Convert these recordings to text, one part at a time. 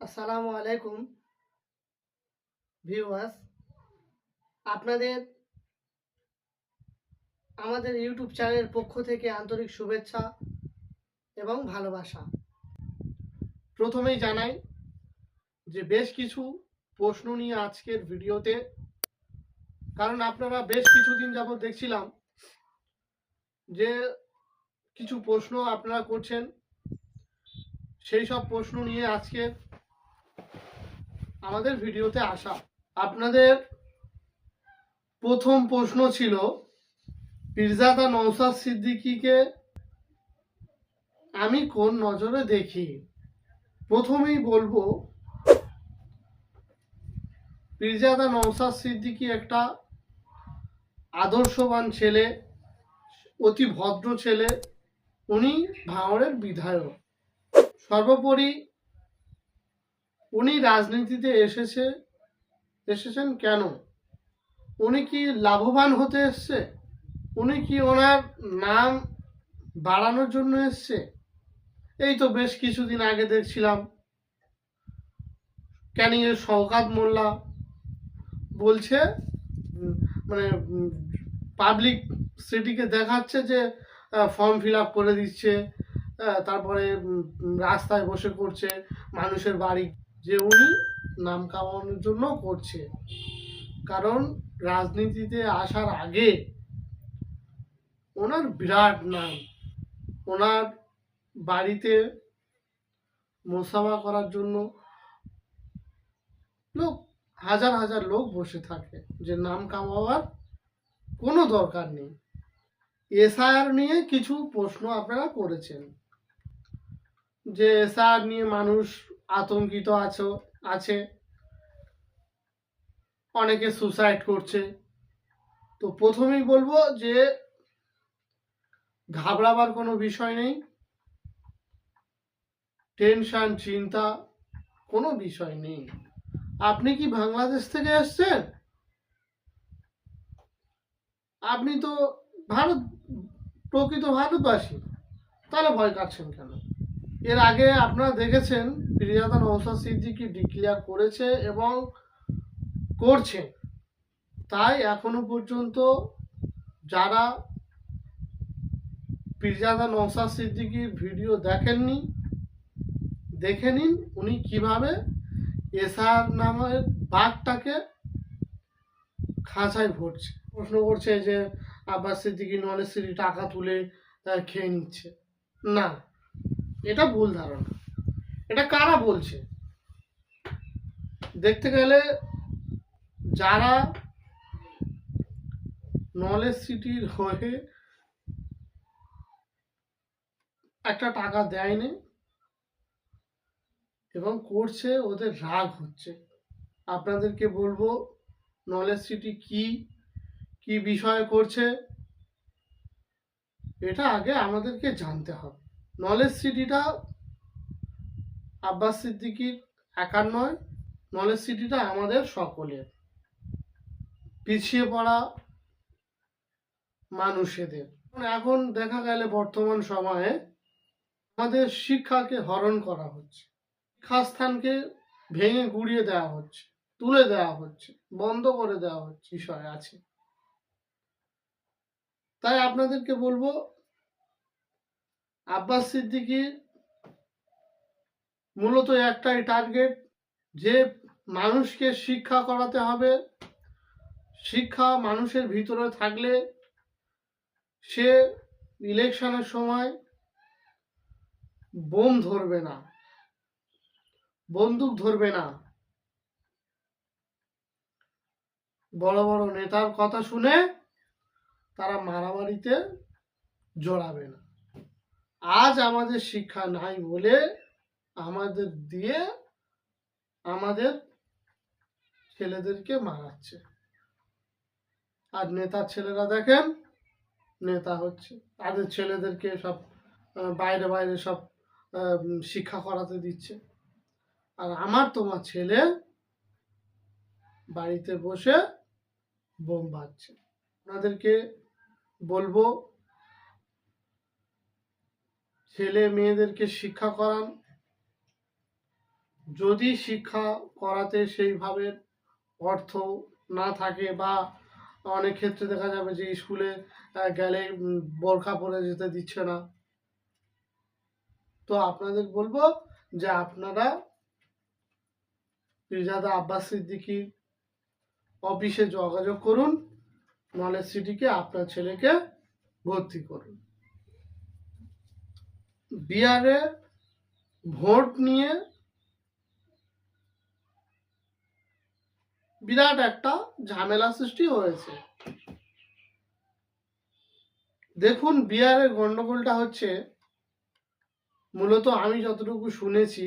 আসসালামু আলাইকুম ভিউয়ার্স, আপনাদের আমাদের ইউটিউব চ্যানেলের পক্ষ থেকে আন্তরিক শুভেচ্ছা এবং ভালোবাসা। প্রথমেই জানাই যে বেশ কিছু প্রশ্ন নিয়ে আজকের ভিডিওতে, কারণ আপনারা বেশ কিছুদিন যাবত দেখছিলাম যে কিছু প্রশ্ন আপনারা করছেন, সেই সব প্রশ্ন নিয়ে আজকে আমাদের ভিডিওতে আসা। আপনাদের প্রথম প্রশ্ন ছিল পীরজাদা নওশাদ সিদ্দিকীকে আমি কোন নজরে দেখি। প্রথমেই বলবো, পীরজাদা নওশাদ সিদ্দিকী একটা আদর্শবান ছেলে, অতি ভদ্র ছেলে। উনি ভাঙড়ের বিধায়ক। সর্বোপরি উনি রাজনীতিতে এসেছেন কেন? উনি কি লাভবান হতে এসছে? উনি কি ওনার নাম বাড়ানোর জন্য এসছে? এই তো বেশ কিছুদিন আগে দেখছিলাম ক্যানিংয়ের শওকাত মোল্লা বলছে, মানে পাবলিক সিটিকে দেখাচ্ছে যে ফর্ম ফিল আপ করে দিচ্ছে, তারপরে রাস্তায় বসে করছে মানুষের বাড়ি, যে উনি নাম কামানোর জন্য করছে। কারণ রাজনীতিতে আসার আগে ওনার বিরাট নাম, ওনার বাড়িতে মোসাফা করার জন্য লোক, হাজার হাজার লোক বসে থাকে, যে নাম কামাবার কোনো দরকার নেই। এসআইআর নিয়ে কিছু প্রশ্ন আপনারা করেছেন, যে এসআইআর নিয়ে মানুষ আতঙ্কিত আছে, অনেকে সুসাইড করছে। তো প্রথমেই বলবো যে ঘাবড়াবার কোনো বিষয় নেই, টেনশন চিন্তা কোনো বিষয় নেই। আপনি কি বাংলাদেশ থেকে এসছেন? আপনি তো ভারত, প্রকৃত ভারতবাসী, তাহলে ভয় কাটছেন কেন? এর আগে আপনারা দেখেছেন পীরজাদা নওশাদ সিদ্দিকী ডিক্লেয়ার করেছে এবং করছে। তাই এখনো পর্যন্ত যারা পীরজাদা নওশাদ সিদ্দিকীর ভিডিও দেখেননি, দেখে নিন উনি কিভাবে এসআর নামের বাঘটাকে খাঁচায় ভরছে। প্রশ্ন করছে যে আব্বাস সিদ্দিকী নলেজ সিটি টাকা তুলে খেয়ে নিচ্ছে। না, এটা ভুল ধারণা। এটা কারা বলছে? দেখতে গেলে যারা নলেজ সিটির হয়ে একটা টাকা দেয়নি এবং করছে, ওদের রাগ হচ্ছে। আপনাদেরকে বলবো নলেজ সিটি কি কি বিষয়ে করছে এটা আগে আমাদেরকে জানতে হবে। নলেজ সিটিটা আব্বাস সিদ্দিকীর একার নয়, নলেজ সিটিটা আমাদের সকলের, পিছিয়ে পড়া মানুষেদের। এখন দেখা গেলে বর্তমান সময়ে আমাদের শিক্ষাকে হরণ করা হচ্ছে, শিক্ষাস্থানকে ভেঙে গুড়িয়ে দেওয়া হচ্ছে, তুলে দেওয়া হচ্ছে, বন্ধ করে দেওয়া হচ্ছে, বিষয় আছে। তাই আপনাদেরকে বলবো, আব্বাস সিদ্দিকীর মূলত একটাই টার্গেট, যে মানুষকে শিক্ষা করাতে হবে। শিক্ষা মানুষের ভিতরে থাকলে সে ইলেকশনের সময় বোম ধরবে না, বন্দুক ধরবে না, বড় বড় নেতার কথা শুনে তারা মারামারিতে জড়াবে না। আজ আমাদের শিক্ষা নাই বলে আমাদের দিয়ে আমাদের ছেলেদেরকে মারাচ্ছে। আর নেতার ছেলেরা দেখেন নেতা হচ্ছে, তাদের ছেলেদেরকে সব বাইরে বাইরে সব শিক্ষা করাতে দিচ্ছে। আর আমার তোমার ছেলে বাড়িতে বসে বোম বাজছে। আপনাদেরকে বলবো, ছেলে মেয়েদেরকে শিক্ষা করান, যদি শিক্ষা করাতে সেইভাবে অর্থ না থাকে, বা অনেক ক্ষেত্রে দেখা যাবে যে স্কুলে গেলে বোরখা পরে যেতে দিচ্ছে না, তো আপনাদের বলবো যে আপনারা পীরজাদা আব্বাস সিদ্দিকীর অফিসে যোগাযোগ করুন, নলেজ সিটিকে আপনার ছেলেকে ভর্তি করুন। বিহারে ভোট নিয়ে বিরাট একটা ঝামেলা সৃষ্টি হয়েছে। দেখুন, বিহারের গন্ডগোলটা হচ্ছে, মূলত আমি যতটুকু শুনেছি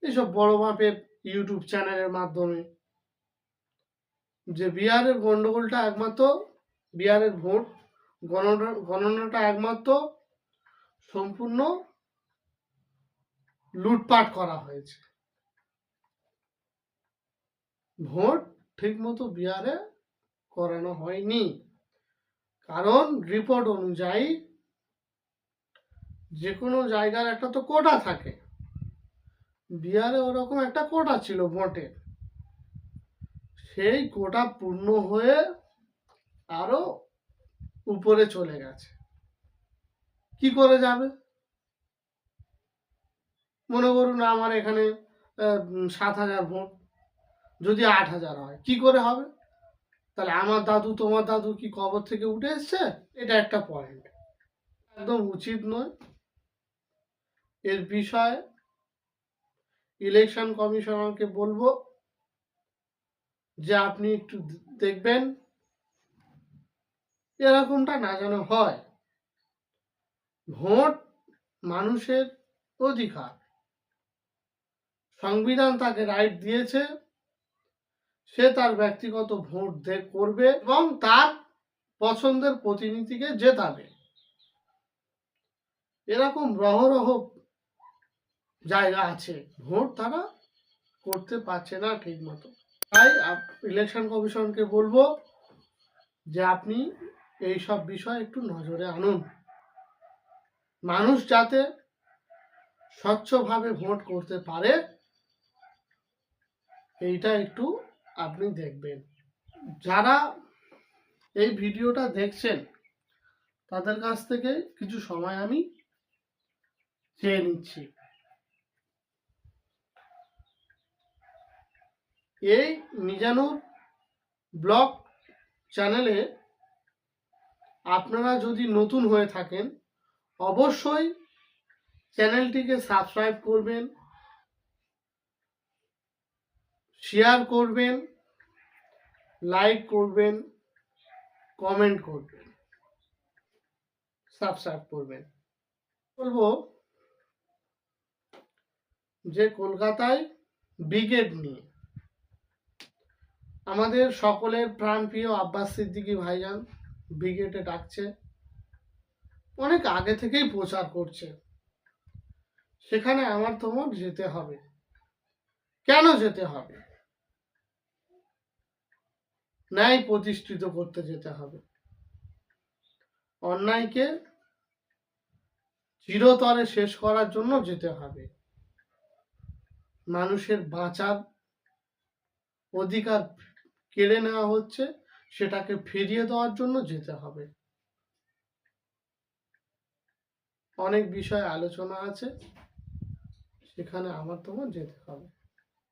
এইসব বড় মাপের ইউটিউব চ্যানেলের মাধ্যমে, যে বিহারের গন্ডগোলটা একমাত্র বিহারের ভোট গণনাটা একমাত্র সম্পূর্ণ লুটপাট করা হয়েছে। ভোট ঠিক মতো বিহারে করানো হয়নি, কারণ রিপোর্ট অনুযায়ী যে কোনো জায়গার একটা তো কোটা থাকে, বিহারে ওরকম একটা কোটা ছিল ভোটের, সেই কোটা পূর্ণ হয়ে আরো উপরে চলে গেছে। কি করে যাবে? মনে করুন আমার এখানে 7,000 ভোট, যদি 8,000 হয়, কি করে হবে? তাহলে আমার দাদু তোমার দাদু কি কবর থেকে উঠে এসছে? এটা একটা পয়েন্ট, একদম উচিত নয়। এর বিষয়ে ইলেকশন কমিশনারকে বলবো যে আপনি একটু দেখবেন এরকমটা না যেন হয়। ভোট মানুষের অধিকার, সংবিধান তাকে রাইট দিয়েছে, সে তার ব্যক্তিগত ভোট করবে এবং তার পছন্দের প্রতিনিধিকে জেতাবে। এরকম রহ জায়গা আছে, ভোট তারা করতে পারছে না ঠিক মতো। তাই ইলেকশন কমিশনকে বলবো যে আপনি এই সব বিষয় একটু নজরে আনুন, মানুষ যাতে স্বচ্ছভাবে ভোট করতে পারে, এইটা একটু আপনি দেখবেন। যারা এই ভিডিওটা দেখছেন তাদের কাছ থেকে কিছু সময় আমি চেয়ে নিচ্ছি। এই মিজানুর ব্লগ চ্যানেলে আপনারা যদি নতুন হয়ে থাকেন, অবশ্যই চ্যানেলটিকে সাবস্ক্রাইব করবেন, শেয়ার করবেন, লাইক করবেন, কমেন্ট করবেন, সাবস্ক্রাইব করবেন। বলবো যে কলকাতায় ব্রিগেড নিয়ে আমাদের সকলের প্রাণপ্রিয় আব্বাস সিদ্দিকী ভাইজান ব্রিগেডে ডাকছে, অনেক আগে থেকেই প্রচার করছে, সেখানে আমার তোমার যেতে হবে। কেন যেতে হবে? ন্যায় প্রতিষ্ঠিত করতে যেতে হবে, অন্যায়কে চিরতরে শেষ করার জন্য যেতে হবে, মানুষের বাঁচার অধিকার কেড়ে নেওয়া হচ্ছে, সেটাকে ফিরিয়ে দেওয়ার জন্য যেতে হবে। অনেক বিষয় আলোচনা আছে, সেখানে আমার তোমার যেতে হবে।